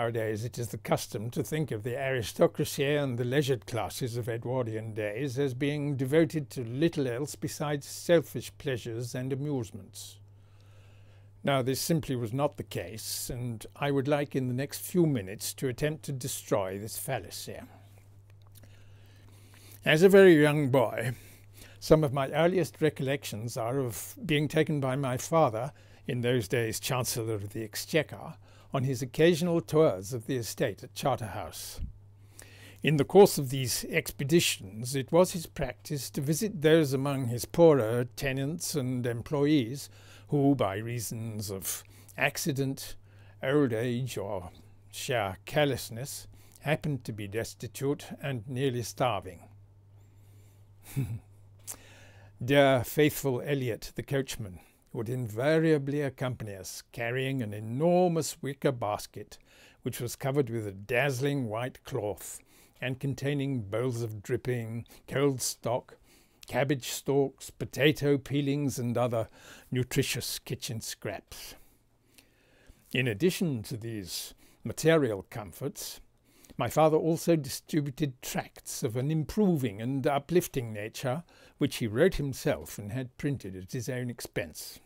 nowadays it is the custom to think of the aristocracy and the leisured classes of Edwardian days as being devoted to little else besides selfish pleasures and amusements. Now, this simply was not the case, and I would like in the next few minutes to attempt to destroy this fallacy. As a very young boy, some of my earliest recollections are of being taken by my father, in those days Chancellor of the Exchequer, on his occasional tours of the estate at Charterhouse. In the course of these expeditions, it was his practice to visit those among his poorer tenants and employees who, by reasons of accident, old age, or sheer carelessness, happened to be destitute and nearly starving. Dear faithful Elliot, the coachman, would invariably accompany us, carrying an enormous wicker basket, which was covered with a dazzling white cloth, and containing bowls of dripping, cold stock, cabbage stalks, potato peelings, and other nutritious kitchen scraps. In addition to these material comforts, my father also distributed tracts of an improving and uplifting nature, which he wrote himself and had printed at his own expense.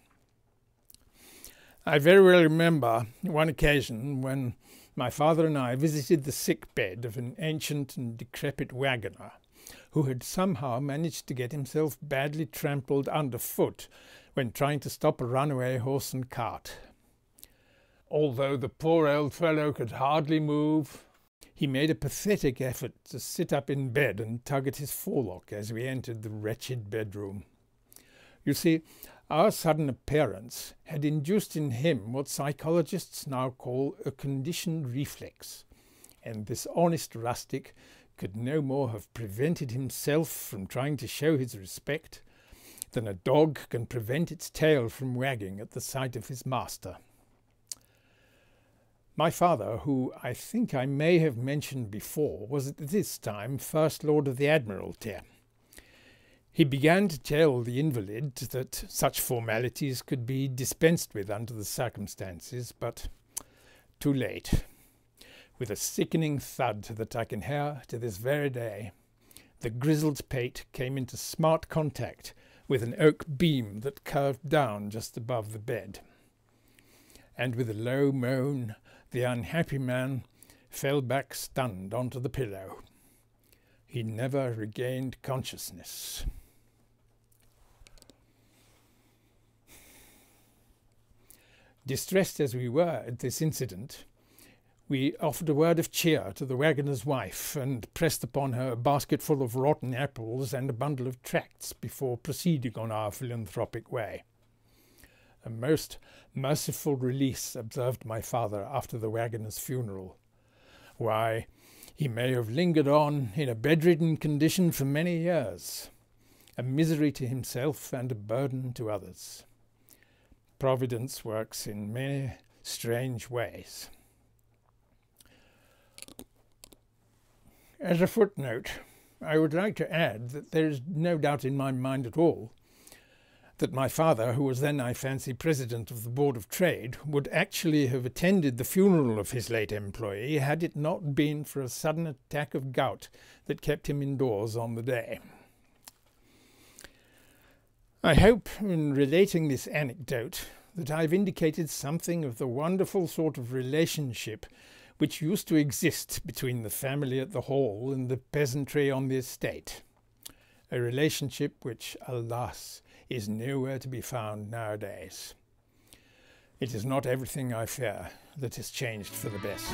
I very well remember one occasion when my father and I visited the sick bed of an ancient and decrepit waggoner, who had somehow managed to get himself badly trampled underfoot when trying to stop a runaway horse and cart. Although the poor old fellow could hardly move, he made a pathetic effort to sit up in bed and tug at his forelock as we entered the wretched bedroom. You see, our sudden appearance had induced in him what psychologists now call a conditioned reflex, and this honest rustic could no more have prevented himself from trying to show his respect than a dog can prevent its tail from wagging at the sight of his master. My father, who I think I may have mentioned before, was at this time First Lord of the Admiralty. He began to tell the invalid that such formalities could be dispensed with under the circumstances, but too late. With a sickening thud that I can hear to this very day, the grizzled pate came into smart contact with an oak beam that curved down just above the bed. And with a low moan, the unhappy man fell back stunned onto the pillow. He never regained consciousness. Distressed as we were at this incident, we offered a word of cheer to the waggoner's wife and pressed upon her a basket full of rotten apples and a bundle of tracts before proceeding on our philanthropic way. A most merciful release, observed my father after the waggoner's funeral. Why, he may have lingered on in a bedridden condition for many years, a misery to himself and a burden to others. Providence works in many strange ways. As a footnote, I would like to add that there is no doubt in my mind at all that my father, who was then, I fancy, president of the Board of Trade, would actually have attended the funeral of his late employee had it not been for a sudden attack of gout that kept him indoors on the day. I hope, in relating this anecdote, that I've indicated something of the wonderful sort of relationship which used to exist between the family at the Hall and the peasantry on the estate, a relationship which, alas, is nowhere to be found nowadays. It is not everything, I fear, that has changed for the best.